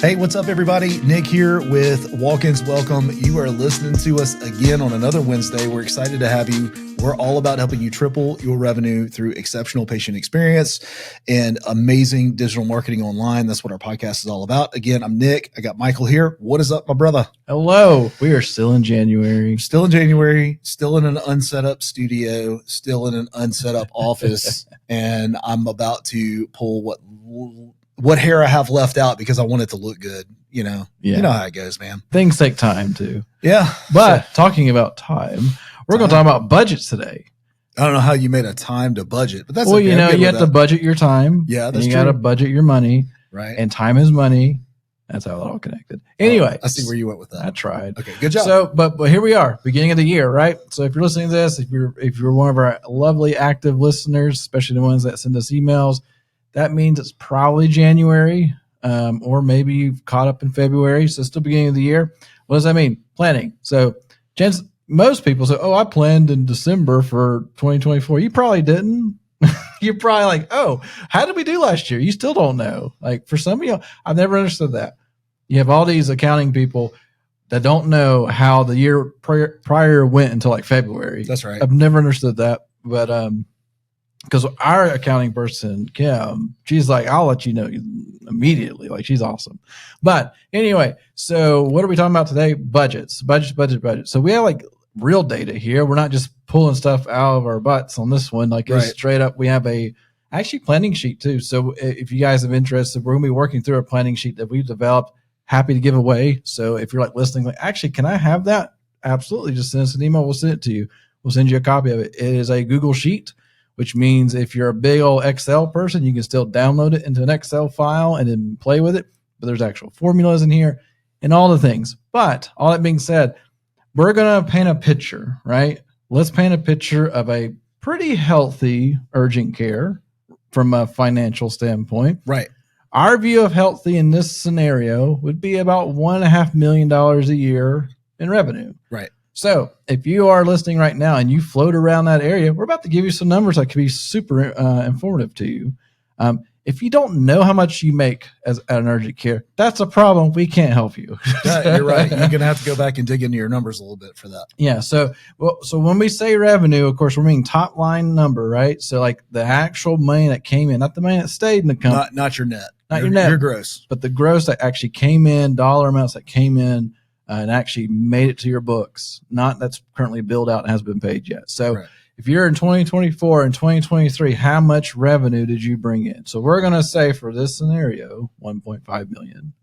Hey, what's up, everybody? Nick here with Walk-Ins Welcome. You are listening to us again on another Wednesday. We're excited to have you. We're all about helping you triple your revenue through exceptional patient experience and amazing digital marketing online. That's what our podcast is all about. Again, I'm Nick. I got Michael here. What is up, my brother? Hello. We are still in January. Still in January, still in an unset up studio, still in an unset up office. And I'm about to pull what hair I have left out because I want it to look good. You know how it goes, man. Things take time too. Yeah. But talking about time, we're going to talk about budgets today. I don't know how you made a time to budget, but that's well, okay. You have to budget your time. Yeah, that's you true. got to budget your money. Right. And time is money. That's how it all connected. Anyway, I see where you went with that. I tried. Okay, good job. So, but here we are, beginning of the year, right? So if you're listening to this, if you're one of our lovely active listeners, especially the ones that send us emails, that means it's probably January, or maybe you've caught up in February. So it's still beginning of the year. What does that mean? Planning. So most people say, I planned in December for 2024. You probably didn't. You're probably like, how did we do last year? You still don't know. Like for some of you, I've never understood that. You have all these accounting people that don't know how the year prior went until like February. That's right. I've never understood that. But, because our accounting person, Kim, she's like, I'll let you know immediately. Like, she's awesome. But anyway, so what are we talking about today? Budgets. So we have like real data here. We're not just pulling stuff out of our butts on this one. Like, it's straight up. We have actually planning sheet too. So if you guys have interest, we're going to be working through a planning sheet that we've developed. Happy to give away. So if you're like listening, like, actually, can I have that? Absolutely. Just send us an email. We'll send it to you. We'll send you a copy of it. It is a Google Sheet, which means if you're a big old Excel person, you can still download it into an Excel file and then play with it. But there's actual formulas in here and all the things. But all that being said, we're going to paint a picture, right? Let's paint a picture of a pretty healthy urgent care from a financial standpoint. Right. Our view of healthy in this scenario would be about $1.5 million a year in revenue. Right. So if you are listening right now and you float around that area, we're about to give you some numbers that could be super informative to you. If you don't know how much you make at an urgent care, that's a problem. We can't help you. Yeah, you're right. You're going to have to go back and dig into your numbers a little bit for that. Yeah. So when we say revenue, of course, we're meaning top line number, right? So like the actual money that came in, not the money that stayed in the company. Not your net. Not your net. Your gross. But the gross that actually came in, dollar amounts that came in, and actually made it to your books, not that's currently billed out and hasn't been paid yet. So if you're in 2024 and 2023, how much revenue did you bring in? So we're going to say for this scenario, 1.5 million.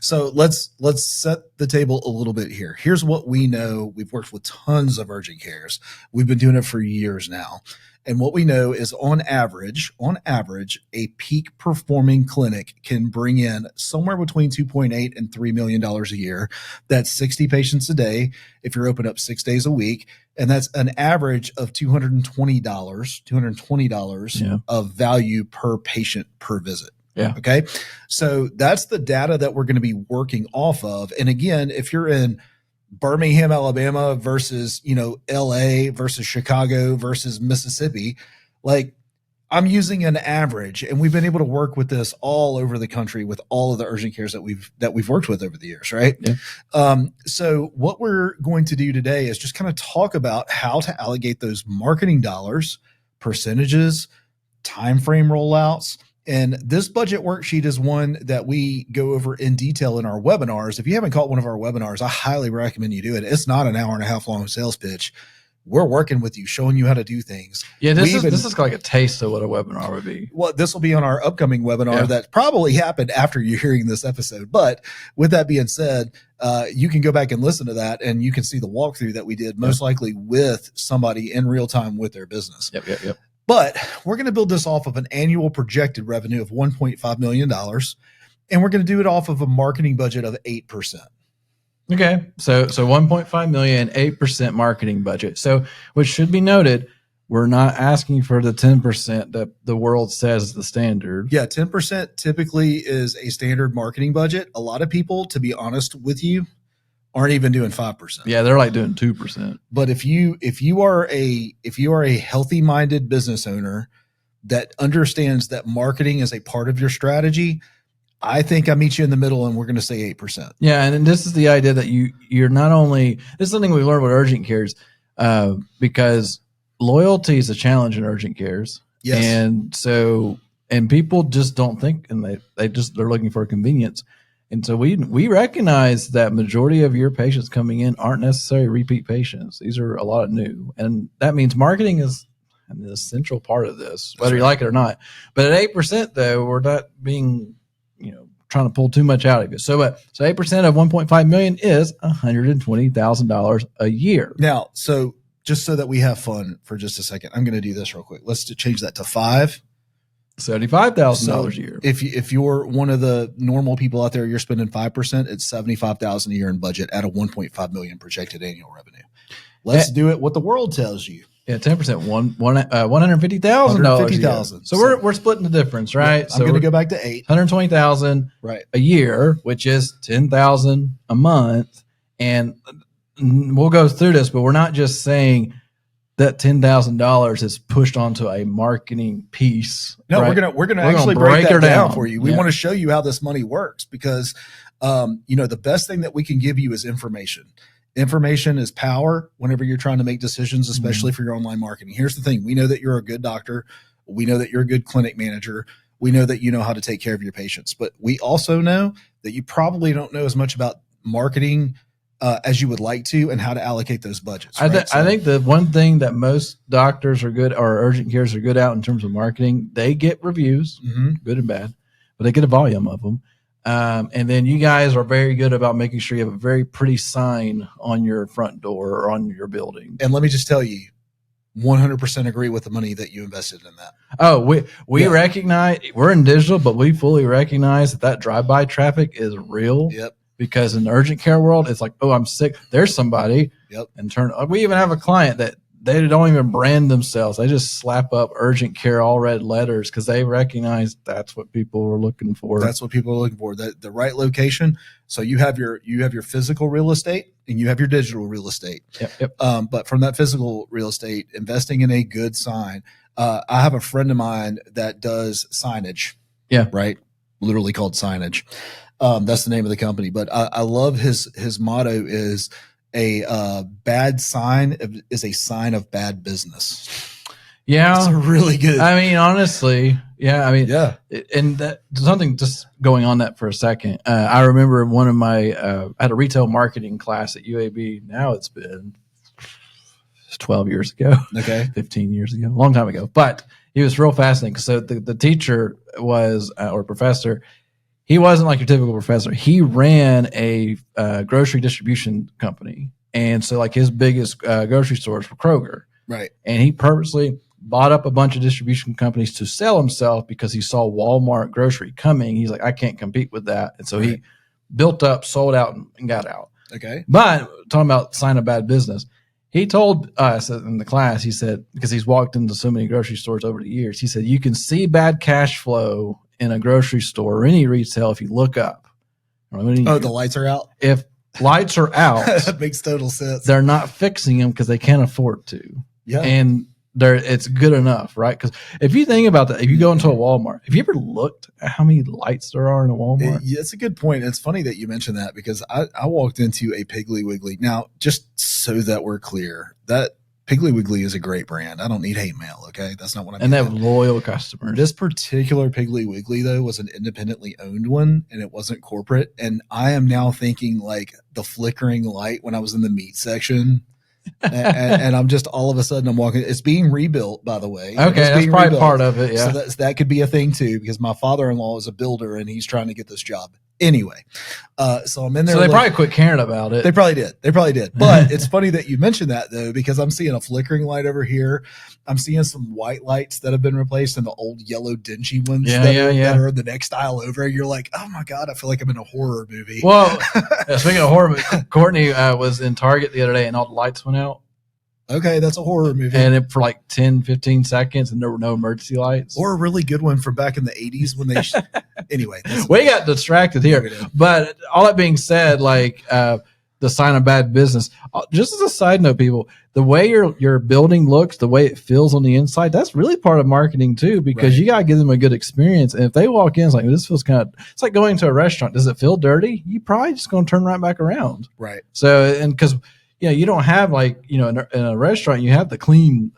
So let's set the table a little bit here. Here's what we know. We've worked with tons of urgent cares. We've been doing it for years now. And what we know is on average, a peak performing clinic can bring in somewhere between $2.8 and $3 million a year. That's 60 patients a day if you're open up 6 days a week. And that's an average of $220 of value per patient per visit. Yeah. Okay. So that's the data that we're going to be working off of. And again, if you're in Birmingham, Alabama versus, LA versus Chicago versus Mississippi, like I'm using an average, and we've been able to work with this all over the country with all of the urgent cares that we've worked with over the years. Right. Yeah. So what we're going to do today is just kind of talk about how to allocate those marketing dollars, percentages, time frame rollouts. And this budget worksheet is one that we go over in detail in our webinars. If you haven't caught one of our webinars, I highly recommend you do it. It's not an hour and a half long sales pitch. We're working with you, showing you how to do things. Yeah, this is like a taste of what a webinar would be. Well, this will be on our upcoming webinar that probably happened after you're hearing this episode. But with that being said, you can go back and listen to that, and you can see the walkthrough that we did, most likely with somebody in real time with their business. Yep. But we're going to build this off of an annual projected revenue of $1.5 million, and we're going to do it off of a marketing budget of 8%. Okay, so 1.5 million, 8% marketing budget. So which should be noted, we're not asking for the 10% that the world says is the standard. Yeah, 10% typically is a standard marketing budget. A lot of people, to be honest with you, aren't even doing 5%. Yeah, they're like doing 2%. But if you are a healthy-minded business owner that understands that marketing is a part of your strategy, I think I meet you in the middle, and we're going to say 8%. Yeah, and this is the idea that you're not only, this is something we learned with urgent cares, because loyalty is a challenge in urgent cares. Yes. And people just don't think, and they're looking for convenience. And so we recognize that majority of your patients coming in aren't necessarily repeat patients. These are a lot of new, and that means marketing is an essential part of this, whether you like it or not. But at 8%, though, we're not being, trying to pull too much out of it. So 8% of 1.5 million is $120,000 a year. Now, so just so that we have fun for just a second, I'm going to do this real quick. Let's change that to 5. $75,000 a year. If you're one of the normal people out there, you're spending 5%. It's $75,000 a year in budget at a 1.5 million projected annual revenue. Let's do it what the world tells you. Yeah, 10%, $150,000. So we're splitting the difference, right? Yeah, I'm going to go back to 8. $120,000 right a year, which is $10,000 a month, and we'll go through this, but we're not just saying that $10,000 is pushed onto a marketing piece. No, right? we're gonna actually break that down for you. We want to show you how this money works because, the best thing that we can give you is information. Information is power whenever you're trying to make decisions, especially for your online marketing. Here's the thing. We know that you're a good doctor. We know that you're a good clinic manager. We know that you know how to take care of your patients, but we also know that you probably don't know as much about marketing as you would like to and how to allocate those budgets. Right? I think the one thing that most doctors are good or urgent cares are good at in terms of marketing, they get reviews, good and bad, but they get a volume of them. And then you guys are very good about making sure you have a very pretty sign on your front door or on your building. And let me just tell you, 100% agree with the money that you invested in that. Oh, we recognize we're in digital, but we fully recognize that drive-by traffic is real. Yep. Because in the urgent care world, it's like, oh, I'm sick. There's somebody. Yep. And we even have a client that they don't even brand themselves. They just slap up urgent care all red letters because they recognize that's what people are looking for. That's what people are looking for. The right location. So you have your physical real estate and you have your digital real estate. Yep. But from that physical real estate, investing in a good sign. I have a friend of mine that does signage. Yeah. Right. Literally called signage. That's the name of the company. But I love his motto is a bad sign is a sign of bad business. Yeah. It's a really good. I mean, honestly, yeah. I mean, yeah. And that something just going on that for a second. I remember one of my, I had a retail marketing class at UAB. Now it's been 12 years ago. Okay. 15 years ago, a long time ago. But it was real fascinating. So the teacher was, or professor, he wasn't like your typical professor. He ran a grocery distribution company. And so like his biggest grocery stores were Kroger. Right. And he purposely bought up a bunch of distribution companies to sell himself because he saw Walmart grocery coming. He's like, I can't compete with that. And so he built up, sold out, and got out. Okay. But talking about sign of bad business, he told us in the class, he said, because he's walked into so many grocery stores over the years, he said, you can see bad cash flow in a grocery store or any retail if you look up. The lights are out? If lights are out, that makes total sense. They're not fixing them because they can't afford to. Yeah. And it's good enough, right? Because if you think about that, if you go into a Walmart, have you ever looked at how many lights there are in a Walmart? It's a good point. It's funny that you mentioned that because I walked into a Piggly Wiggly. Now, just so that we're clear, that Piggly Wiggly is a great brand. I don't need hate mail, okay? That's not what I mean. And they have loyal customers. This particular Piggly Wiggly, though, was an independently owned one, and it wasn't corporate. And I am now thinking like the flickering light when I was in the meat section. and I'm just all of a sudden I'm walking. It's being rebuilt, by the way. Okay, that's probably rebuilt. Part of it. Yeah, so that could be a thing too because my father-in-law is a builder and he's trying to get this job anyway. So I'm in there. So they probably quit caring about it. They probably did. But it's funny that you mentioned that though because I'm seeing a flickering light over here. I'm seeing some white lights that have been replaced and the old yellow dingy ones that are the next aisle over. You're like, oh my God, I feel like I'm in a horror movie. Well, speaking of horror movie, Courtney was in Target the other day and all the lights went out. Okay, that's a horror movie. And for like 10, 15 seconds and there were no emergency lights. Or a really good one from back in the 80s when they anyway. We got distracted here. But all that being said, like the sign of bad business. Just as a side note, people, the way your building looks, the way it feels on the inside, that's really part of marketing too, because you got to give them a good experience. And if they walk in, it's like, this feels it's like going to a restaurant. Does it feel dirty? You probably just going to turn right back around. Right. So, and because, you don't have in a restaurant, you have the clean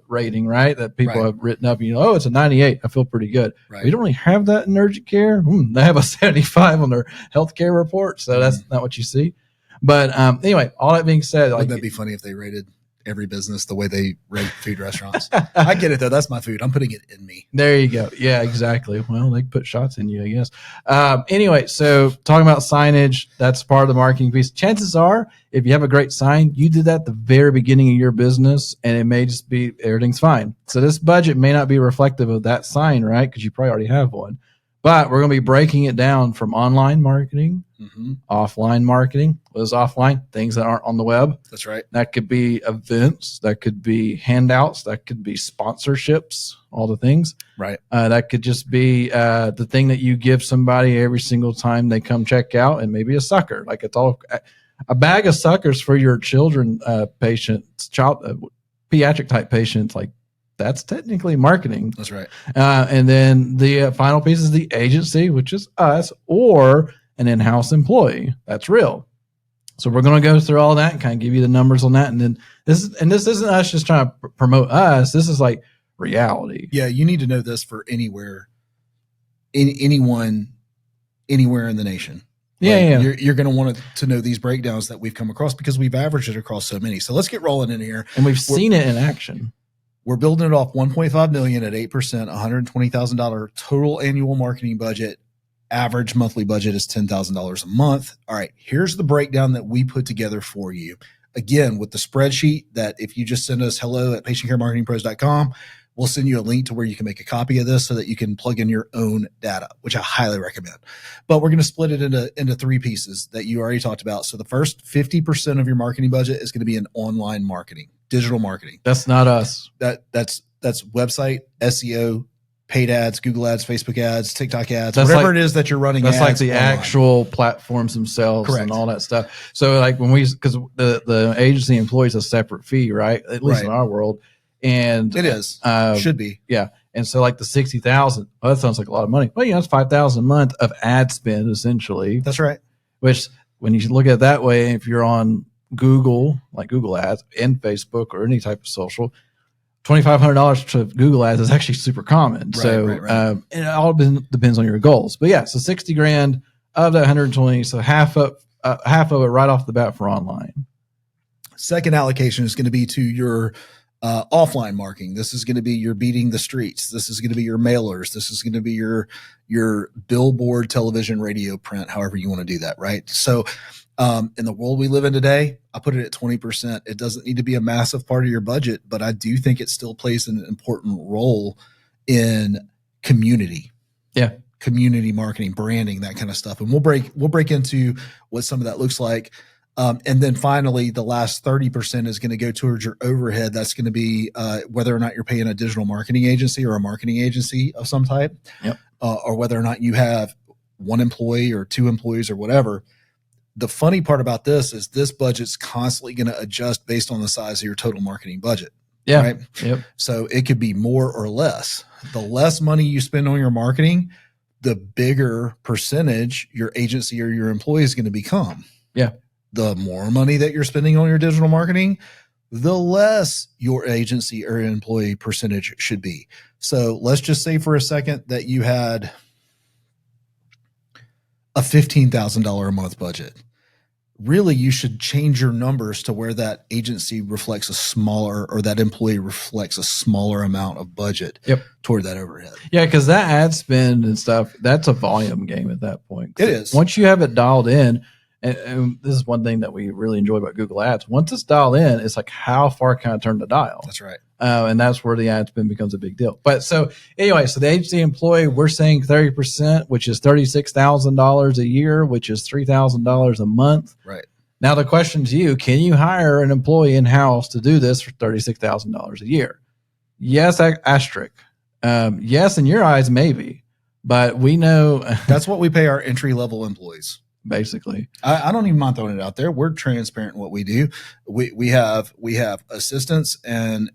rating, right? That people have written up, it's a 98. I feel pretty good. Right. We don't really have that in urgent care. They have a 75 on their healthcare report. So that's not what you see. But anyway, all that being said, wouldn't that be funny if they rated every business the way they rate food restaurants? I get it though. That's my food. I'm putting it in me. There you go. Yeah, exactly. Well, they put shots in you, I guess. Anyway, so talking about signage, that's part of the marketing piece. Chances are, if you have a great sign, you did that at the very beginning of your business, and it may just be everything's fine. So this budget may not be reflective of that sign, right? Because you probably already have one. But we're going to be breaking it down from online marketing, offline marketing. What is offline? Things that aren't on the web. That's right. That could be events. That could be handouts. That could be sponsorships, all the things. Right. That could just be the thing that you give somebody every single time they come check out, and maybe a sucker. Like it's all a bag of suckers for your children patients, pediatric type patients, like that's technically marketing. That's right. And then the final piece is the agency, which is us, or an in-house employee. That's real. So we're going to go through all that and kind of give you the numbers on that. And then this isn't us just trying to promote us. This is like reality. Yeah, you need to know this for anywhere in anywhere in the nation. Yeah, You're going to want to know these breakdowns that we've come across because we've averaged it across so many. So let's get rolling in here. And we've seen it in action. We're building it off $1.5 million at 8%, $120,000 total annual marketing budget. Average monthly budget is $10,000 a month. All right, here's the breakdown that we put together for you. Again, with the spreadsheet that if you just send us hello@patientcaremarketingpros.com, we'll send you a link to where you can make a copy of this so that you can plug in your own data, which I highly recommend. But we're going to split it into three pieces that you already talked about. So the first 50% of your marketing budget is going to be in online marketing, digital marketing. That's not us. That's website, SEO, paid ads, Google ads, Facebook ads, TikTok ads, that's whatever it is that you're running. That's ads like the online. actual platforms themselves. Correct. And all that stuff. So like because the agency employs a separate fee, right? At least in our world. And it is, should be. Yeah. And so like the 60,000, that sounds like a lot of money. Well, it's 5,000 a month of ad spend essentially. That's right. Which when you look at it that way, if you're on Google, like Google ads and Facebook or any type of social, $2,500 to Google ads is actually super common. Right. And it all depends on your goals. But yeah, so 60 grand of that 120. So half of it right off the bat for online. Second allocation is going to be to your offline marketing. This is going to be your beating the streets. This is going to be your mailers. This is going to be your billboard, television, radio, print, however you want to do that. Right. So in the world we live in today, I put it at 20%. It doesn't need to be a massive part of your budget, but I do think it still plays an important role in community. Yeah. Community marketing, branding, that kind of stuff. And we'll break into what some of that looks like. And then finally, the last 30% is going to go towards your overhead. That's going to be whether or not you're paying a digital marketing agency or a marketing agency of some type, or whether or not you have one employee or two employees or whatever. The funny part about this is this budget's constantly going to adjust based on the size of your total marketing budget. Yeah. Right. Yep. So it could be more or less. The less money you spend on your marketing, the bigger percentage your agency or your employee is going to become. Yeah. The more money that you're spending on your digital marketing, the less your agency or employee percentage should be. So let's just say for a second that you had a $15,000 a month budget. Really, you should change your numbers to where that agency reflects a smaller, or that employee reflects a smaller amount of budget toward that overhead. Yeah, because that ad spend and stuff, that's a volume game at that point. It is. Once you have it dialed in, and this is one thing that we really enjoy about Google Ads. Once it's dialed in, it's like, how far can I turn the dial? That's right. And that's where the ad spend becomes a big deal. But so anyway, so the agency employee, we're saying 30%, which is $36,000 a year, which is $3,000 a month. Right. Now the question to you, can you hire an employee in-house to do this for $36,000 a year? Yes, asterisk. Yes, in your eyes, maybe. But we know that's what we pay our entry-level employees. basically. I don't even mind throwing it out there. We're transparent in what we do. We have assistants and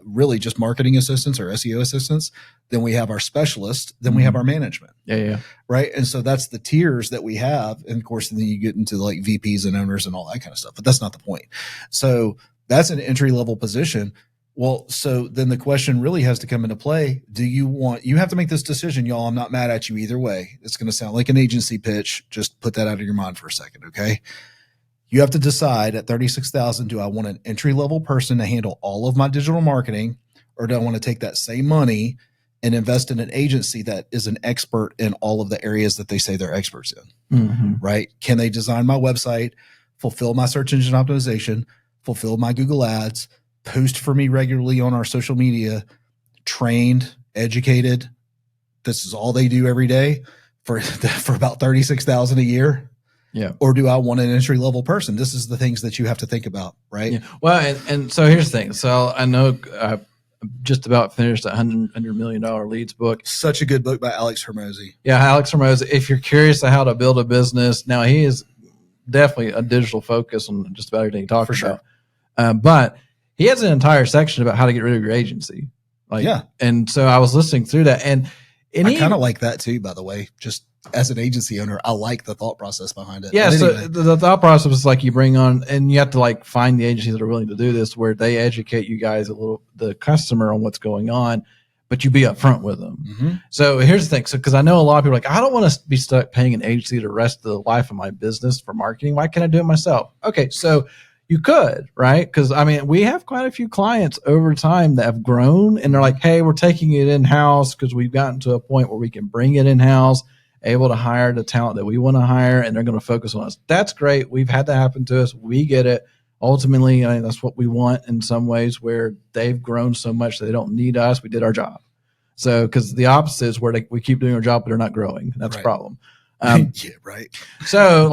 really just marketing assistants or SEO assistants. Then we have our specialists. Then we have our management. Yeah. Right. And so that's the tiers that we have. And of course, then you get into like VPs and owners and all that kind of stuff. But that's not the point. So that's an entry level position. Well, so then the question really has to come into play. You have to make this decision, y'all. I'm not mad at you either way. It's going to sound like an agency pitch. Just put that out of your mind for a second. Okay. You have to decide at 36,000, do I want an entry level person to handle all of my digital marketing, or do I want to take that same money and invest in an agency that is an expert in all of the areas that they say they're experts in, right? Can they design my website, fulfill my search engine optimization, fulfill my Google ads, post for me regularly on our social media, trained, educated? This is all they do every day for about 36,000 a year. Yeah. Or do I want an entry level person? This is the things that you have to think about, right? Yeah. Well, and so here's the thing. So I know I just about finished a $100 million leads book. Such a good book by Alex Hermosi. Yeah, Alex Hermosi. If you're curious to how to build a business, now he is definitely a digital focus on just about everything he talks about. Sure. But he has an entire section about how to get rid of your agency. And so I was listening through that, and I kind of like that too, by the way. Just as an agency owner, I like the thought process behind it. Yeah. So the thought process is like you bring on, and you have to like find the agencies that are willing to do this, where they educate you guys the customer on what's going on, but you be upfront with them. So here's the thing. So, cause I know a lot of people are like, I don't want to be stuck paying an agency the rest of the life of my business for marketing. Why can't I do it myself? Okay. So you could, right? Cause I mean, we have quite a few clients over time that have grown and they're like, hey, we're taking it in-house because we've gotten to a point where we can bring it in-house, able to hire the talent that we want to hire, and they're going to focus on us. That's great. We've had that happen to us. We get it. Ultimately, I mean, that's what we want in some ways, where they've grown so much they don't need us. We did our job. So, because the opposite is where we keep doing our job, but they're not growing. That's a problem. Yeah, right. So,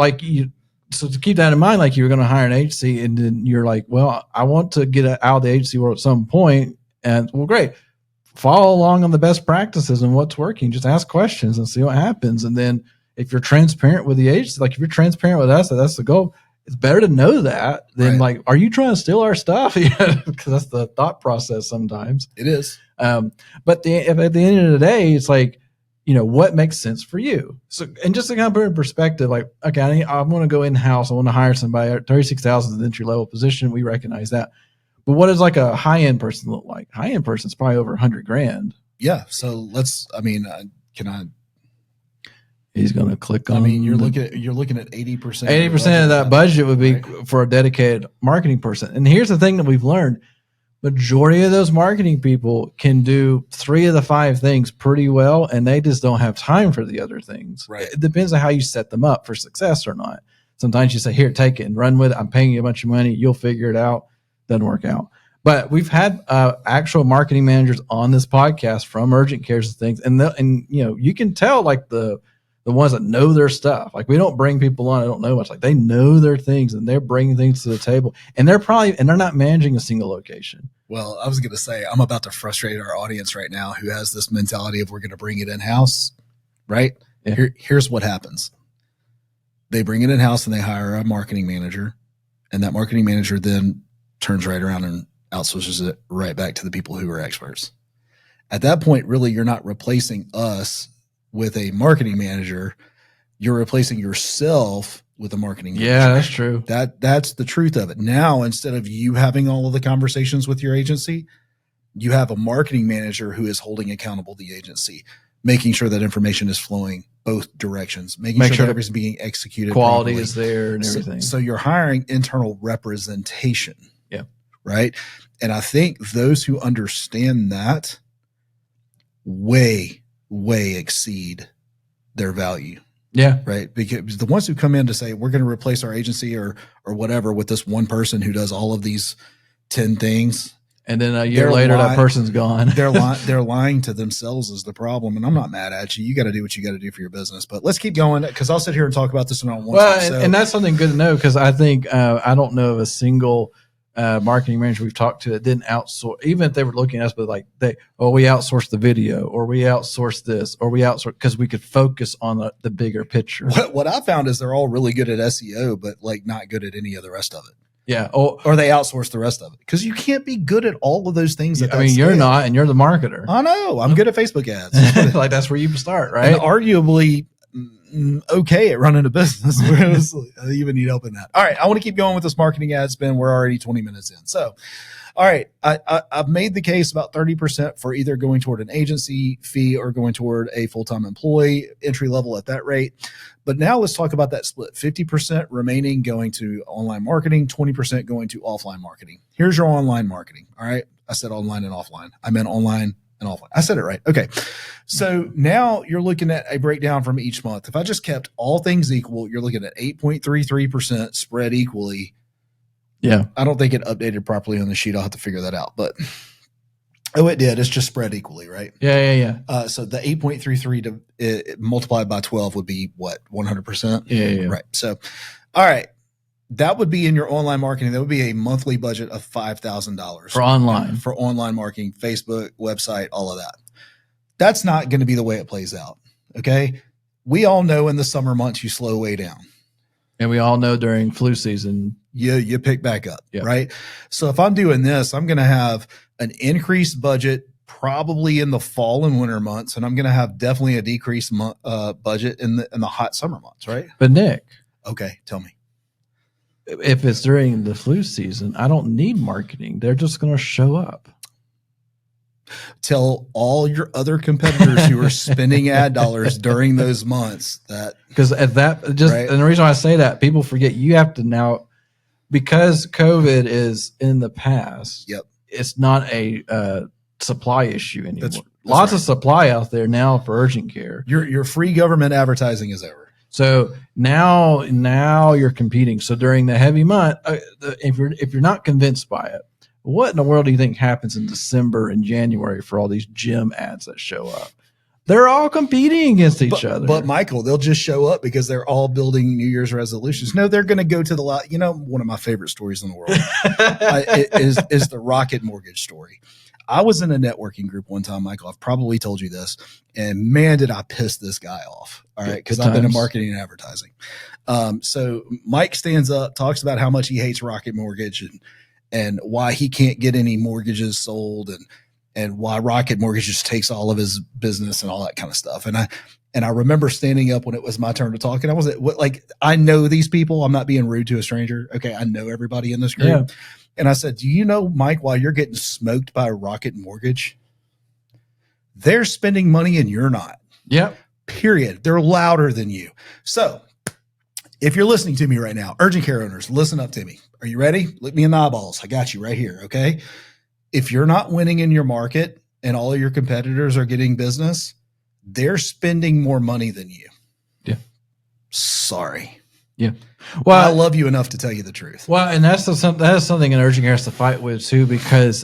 so to keep that in mind, like you were going to hire an agency, and then you're like, well, I want to get out of the agency world at some point. And well, great. Follow along on the best practices and what's working. Just ask questions and see what happens. And then if you're transparent with the agency, like if you're transparent with us, that's the goal. It's better to know that than like, are you trying to steal our stuff? Because that's the thought process sometimes. It is. But at the end of the day, it's like, what makes sense for you? So, and just to kind of put in perspective, like, okay, I want to go in-house. I want to hire somebody at 36,000 is an entry level position. We recognize that. But what does like a high-end person look like? High-end person is probably over $100,000. Yeah. So He's going to click on. I mean, you're looking at 80%. 80% of that budget would be for a dedicated marketing person. And here's the thing that we've learned: majority of those marketing people can do 3 of the 5 things pretty well, and they just don't have time for the other things. Right. It depends on how you set them up for success or not. Sometimes you say, "Here, take it and run with it. I'm paying you a bunch of money. You'll figure it out." Doesn't work out. But we've had actual marketing managers on this podcast from urgent cares and things, and you can tell like the ones that know their stuff. Like we don't bring people on that don't know much. Like they know their things and they're bringing things to the table, and they're not managing a single location. Well, I was going to say I'm about to frustrate our audience right now who has this mentality of we're going to bring it in house, right? Yeah. Here's what happens: they bring it in house and they hire a marketing manager, and that marketing manager then turns right around and outsources it right back to the people who are experts. At that point, really, you're not replacing us with a marketing manager. You're replacing yourself with a marketing manager. Yeah, that's true. That's the truth of it. Now, instead of you having all of the conversations with your agency, you have a marketing manager who is holding accountable the agency, making sure that information is flowing both directions, making sure that everything's being executed. Quality properly. Is there and everything. So you're hiring internal representation. Yeah. Right. And I think those who understand that way exceed their value. Yeah. Right. Because the ones who come in to say, we're going to replace our agency or whatever with this one person who does all of these 10 things. And then a year later, that person's gone. They're lying to themselves is the problem. And I'm not mad at you. You got to do what you got to do for your business. But let's keep going, because I'll sit here and talk about this one on one. Well, and that's something good to know, because I think I don't know of a single marketing manager we've talked to that didn't outsource, even if they were looking at us, but like we outsourced the video, or we outsourced this, or we outsourced because we could focus on the bigger picture. What I found is they're all really good at SEO, but like not good at any of the rest of it. Yeah. Or they outsource the rest of it because you can't be good at all of those things. I mean, you're not, and you're the marketer. I know. I'm good at Facebook ads. Like that's where you start, right? And arguably okay at running a business. I even need help in that. All right. I want to keep going with this marketing ad spend. We're already 20 minutes in. So, all right. I've made the case about 30% for either going toward an agency fee or going toward a full-time employee entry level at that rate. But now let's talk about that split. 50% remaining going to online marketing, 20% going to offline marketing. Here's your online marketing. All right. I said online and offline. I meant online and offline. I said it right. Okay. So now you're looking at a breakdown from each month. If I just kept all things equal, you're looking at 8.33% spread equally. Yeah. I don't think it updated properly on the sheet. I'll have to figure that out. But it did. It's just spread equally, right? Yeah. So the 8.33 multiplied by 12 would be what? 100%? Yeah. Right. So, all right. That would be in your online marketing. That would be a monthly budget of $5,000 for online. For online marketing, Facebook, website, all of that. That's not going to be the way it plays out. Okay. We all know in the summer months you slow way down. And we all know during flu season, you pick back up, right? So if I'm doing this, I'm going to have an increased budget probably in the fall and winter months, and I'm going to have definitely a decreased budget in the hot summer months, right? But Nick, okay, tell me. If it's during the flu season, I don't need marketing. They're just going to show up. Tell all your other competitors who are spending ad dollars during those months that, because at that just right? And the reason why I say that, people forget you have to now, because COVID is in the past. Yep, it's not a supply issue anymore. That's Lots right. of supply out there now for urgent care. Your free government advertising is over. So now you're competing. So during the heavy month, if you're not convinced by it, what in the world do you think happens in December and January for all these gym ads that show up? They're all competing against each other. But Michael, they'll just show up because they're all building New Year's resolutions. No, they're going to go to the lot. You know, one of my favorite stories in the world is the Rocket Mortgage story. I was in a networking group one time, Michael. I've probably told you this, and man, did I piss this guy off. All right, because I've been in marketing and advertising. So Mike stands up, talks about how much he hates Rocket Mortgage and why he can't get any mortgages sold and why Rocket Mortgage just takes all of his business and all that kind of stuff. And I remember standing up when it was my turn to talk, and I was like, I know these people. I'm not being rude to a stranger. Okay, I know everybody in this group. Yeah. And I said, do you know, Mike, while you're getting smoked by Rocket Mortgage, they're spending money and you're not. Yep. Period. They're louder than you. So if you're listening to me right now, urgent care owners, listen up to me. Are you ready? Look me in the eyeballs. I got you right here. Okay. If you're not winning in your market and all of your competitors are getting business, they're spending more money than you. Yeah. Sorry. Yeah. Well, I love you enough to tell you the truth. Well, and that is something an urgent care has to fight with too, because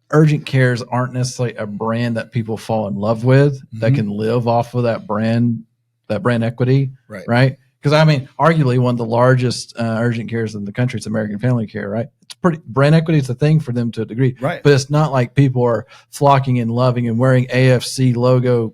urgent cares aren't necessarily a brand that people fall in love with that can live off of that brand equity. Right. Because I mean, arguably one of the largest urgent cares in the country is American Family Care, right? It's pretty brand equity is a thing for them to a degree, right? But it's not like people are flocking and loving and wearing AFC logo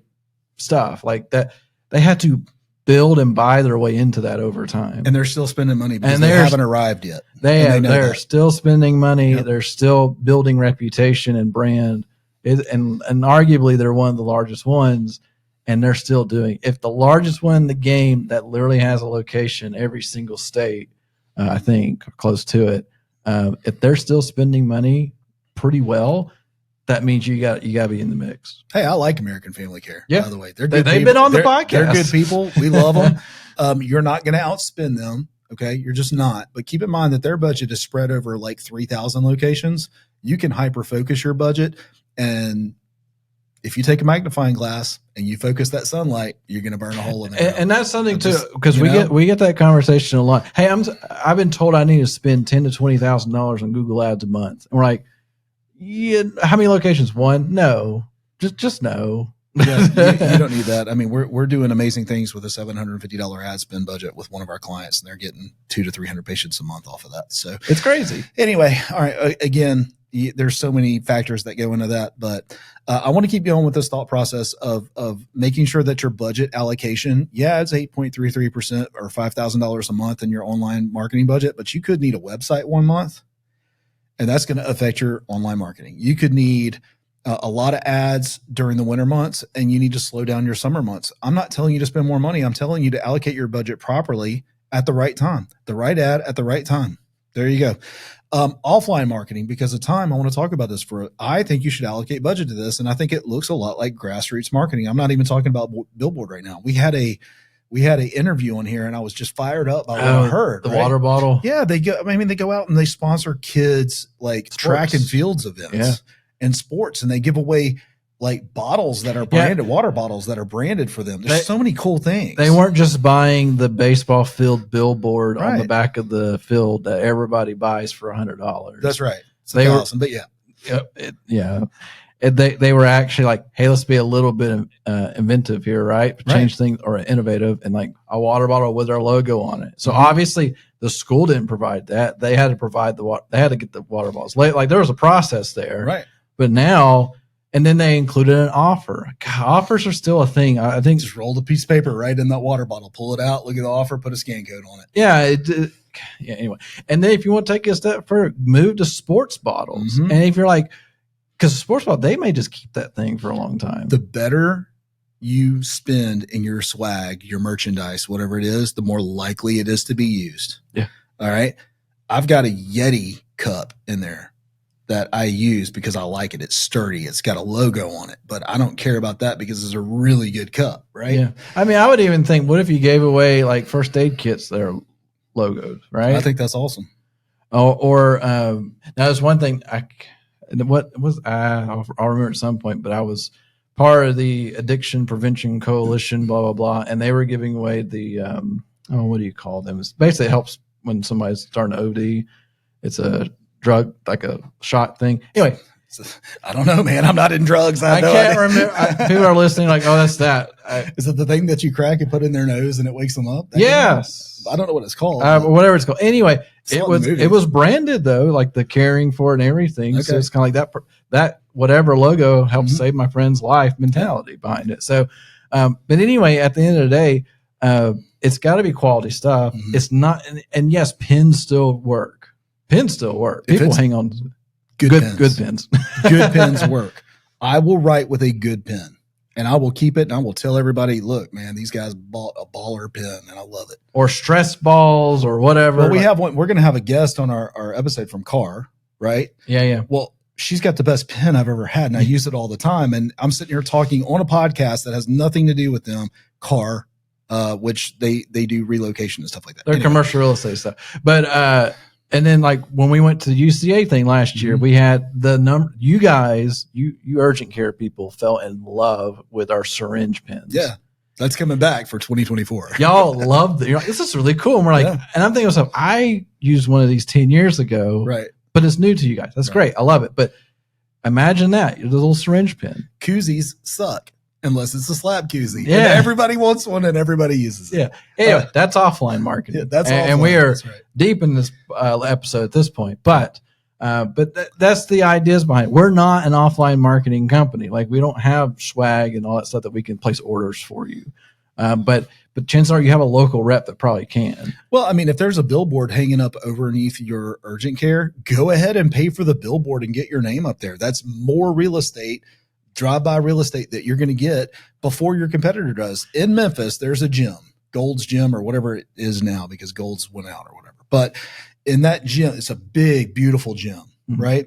stuff like that. They had to build and buy their way into that over time, and they're still spending money because they haven't arrived yet. They're still spending money. Yep. They're still building reputation and brand, and arguably they're one of the largest ones. And they're still doing. If the largest one in the game that literally has a location every single state, I think, or close to it, if they're still spending money pretty well, that means you got to be in the mix. Hey, I like American Family Care. Yeah. By the way, they're good. They've been on the podcast. They're good people. We love them. You're not going to outspend them. Okay, you're just not. But keep in mind that their budget is spread over like 3,000 locations. You can hyper focus your budget, and if you take a magnifying glass and you focus that sunlight, you're going to burn a hole in it. And that's something too, because we get that conversation a lot. Hey, I've been told I need to spend $10,000 to $20,000 on Google Ads a month. And we're like, yeah, how many locations? One? No, just no. Yeah, you don't need that. I mean, we're doing amazing things with a $750 ad spend budget with one of our clients, and they're getting 200 to 300 patients a month off of that. So it's crazy. Anyway, all right. Again, there's so many factors that go into that, but I want to keep going with this thought process of making sure that your budget allocation, it's 8.33% or $5,000 a month in your online marketing budget, but you could need a website 1 month, and that's going to affect your online marketing. You could need a lot of ads during the winter months, and you need to slow down your summer months. I'm not telling you to spend more money. I'm telling you to allocate your budget properly at the right time, the right ad at the right time. There you go. Offline marketing, because of time, I want to talk about this I think you should allocate budget to this. And I think it looks a lot like grassroots marketing. I'm not even talking about billboard right now. We had a interview on here, and I was just fired up by what I heard. The water bottle. Yeah. They go out and they sponsor kids like track and fields events and sports, and they give away like bottles that are branded, water bottles that are branded for them. There's so many cool things. They weren't just buying the baseball field billboard on the back of the field that everybody buys for $100. That's right. They were awesome, but they were actually like, hey, let's be a little bit inventive here, right? Change things, or innovative, and like a water bottle with our logo on it. So obviously the school didn't provide that. They had to provide they had to get the water bottles. Like there was a process there, right? But now. And then they included an offer. God, offers are still a thing. I think just roll the piece of paper right in that water bottle, pull it out, look at the offer, put a scan code on it. Yeah. Anyway, and then if you want to take it a step further, move to sports bottles. And if you're like, because a sports bottle, they may just keep that thing for a long time. The better you spend in your swag, your merchandise, whatever it is, the more likely it is to be used. Yeah. All right. I've got a Yeti cup in there that I use because I like it. It's sturdy. It's got a logo on it, but I don't care about that because it's a really good cup, right? Yeah. I mean, I would even think, what if you gave away like first aid kits that are logos, right? I think that's awesome. Or now there's one thing I'll remember at some point, but I was part of the Addiction Prevention Coalition, blah, blah, blah. And they were giving away the, what do you call them? It's basically, it helps when somebody's starting to OD. It's a drug, like a shot thing. Anyway, I don't know, man. I'm not in drugs. I can't remember. People are listening like, oh, that's that. Is it the thing that you crack and put in their nose and it wakes them up? Yes. I don't know what it's called. Whatever it's called. Anyway, it was branded though, like the caring for it and everything. Okay. So it's kind of like that whatever logo helps save my friend's life mentality behind it. So, but anyway, at the end of the day, it's got to be quality stuff. It's not, and yes, pens still work. Pens still work. People hang on to good pens. Good pens work. I will write with a good pen, and I will keep it, and I will tell everybody, look, man, these guys bought a baller pen, and I love it. Or stress balls or whatever. Well, we have one. We're going to have a guest on our episode from Car, right? Yeah. Well, she's got the best pen I've ever had, and I use it all the time. And I'm sitting here talking on a podcast that has nothing to do with them, Car, which they do relocation and stuff like that. They're commercial real estate stuff. But and then like when we went to the UCA thing last year, we had the number. You guys, you urgent care people, fell in love with our syringe pens. Yeah, that's coming back for 2024. Y'all loved it. You're like, this is really cool. And we're like, and I'm thinking to myself, I used one of these 10 years ago, right? But it's new to you guys. That's great. I love it. But imagine that, the little syringe pen. Koozies suck unless it's a slab koozie. Yeah. And everybody wants one and everybody uses it. Yeah. Anyway, that's offline marketing. Yeah, that's and we are deep in this episode at this point. But that's the ideas behind it. We're not an offline marketing company. Like we don't have swag and all that stuff that we can place orders for you. But chances are you have a local rep that probably can. Well, I mean, if there's a billboard hanging up underneath your urgent care, go ahead and pay for the billboard and get your name up there. That's more real estate, drive-by real estate that you're going to get before your competitor does. In Memphis, there's a gym, Gold's Gym or whatever it is now because Gold's went out or whatever. But in that gym, it's a big, beautiful gym, right?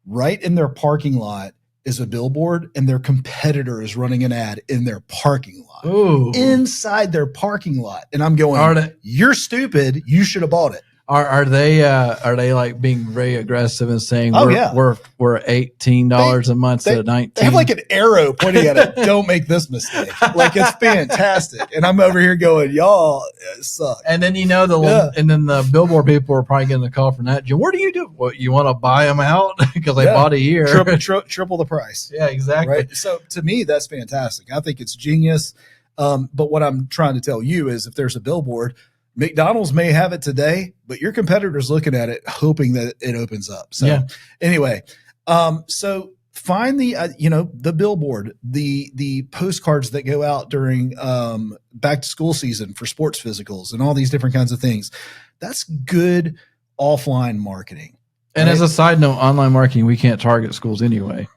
Right in their parking lot is a billboard, and their competitor is running an ad in their parking lot. Ooh. Inside their parking lot. And I'm going, you're stupid. You should have bought it. Are they like being very aggressive and saying Oh, yeah. we're $18 a month instead of 19? They have like an arrow pointing at it. Don't make this mistake. Like, it's fantastic. And I'm over here going, y'all suck. And then and then the billboard people are probably getting a call from that. What do you do? What, you want to buy them out because they bought a year? Triple the price. Yeah, exactly. Right. So to me, that's fantastic. I think it's genius. But what I'm trying to tell you is, if there's a billboard, McDonald's may have it today, but your competitor's looking at it, hoping that it opens up. So anyway, so find the, the billboard, the postcards that go out during back to school season for sports physicals and all these different kinds of things. That's good offline marketing. And as a side note, online marketing, we can't target schools anyway.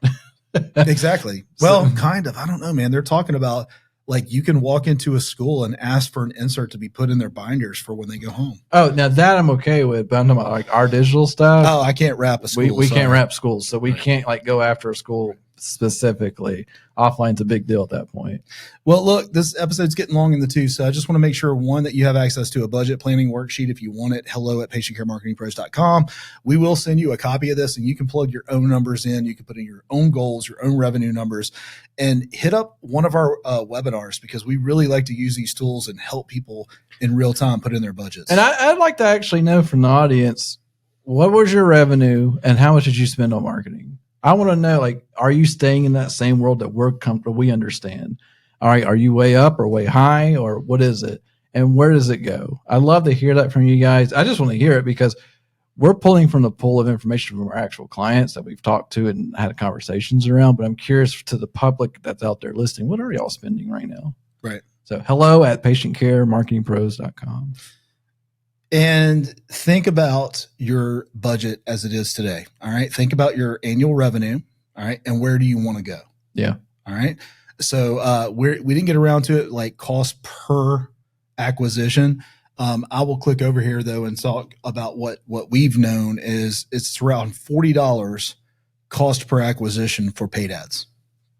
Exactly. Well, kind of. I don't know, man. They're talking about, like, you can walk into a school and ask for an insert to be put in their binders for when they go home. Oh, now that I'm okay with, but I'm talking about like our digital stuff. Oh, I can't wrap a school. We can't wrap schools, so we can't like go after a school specifically. Offline's a big deal at that point. Well, look, this episode's getting long in the tooth, so I just want to make sure, one, that you have access to a budget planning worksheet if you want it. hello@patientcaremarketingpros.com. We will send you a copy of this, and you can plug your own numbers in. You can put in your own goals, your own revenue numbers, and hit up one of our webinars, because we really like to use these tools and help people in real time put in their budgets. And I'd like to actually know from the audience, what was your revenue and how much did you spend on marketing? I want to know, like, are you staying in that same world that we're comfortable? We understand. All right. Are you way up or way high, or what is it? And where does it go? I'd love to hear that from you guys. I just want to hear it because we're pulling from the pool of information from our actual clients that we've talked to and had conversations around. But I'm curious to the public that's out there listening, what are y'all spending right now? Right. So hello@patientcaremarketingpros.com. And think about your budget as it is today. All right. Think about your annual revenue. All right. And where do you want to go? Yeah. All right. So we didn't get around to it, like cost per acquisition. I will click over here though and talk about what we've known is it's around $40 cost per acquisition for paid ads.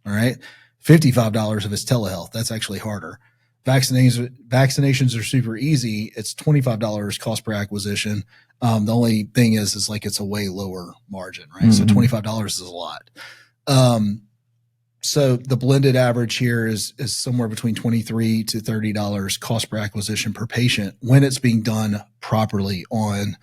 All right. $55 if it's telehealth. That's actually harder. Vaccinations are super easy. It's $25 cost per acquisition. The only thing is like it's a way lower margin, right? Mm-hmm. So $25 is a lot. So the blended average here is somewhere between $23 to $30 cost per acquisition per patient when it's being done properly on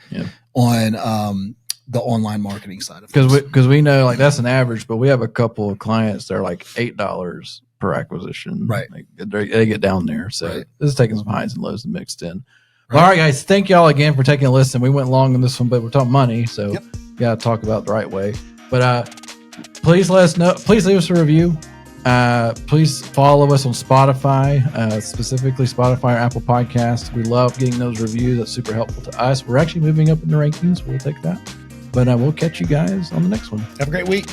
the online marketing side of things. Because we know, like, that's an average, but we have a couple of clients that are like $8 per acquisition. Right. They get down there. So this is taking some highs and lows and mixed in. Right. Well, all right, guys. Thank y'all again for taking a listen. We went long on this one, but we're talking money, so you got to talk about it the right way. But please let us know. Please leave us a review. Please follow us on Spotify, specifically Spotify or Apple Podcasts. We love getting those reviews. That's super helpful to us. We're actually moving up in the rankings. We'll take that. But we'll catch you guys on the next one. Have a great week.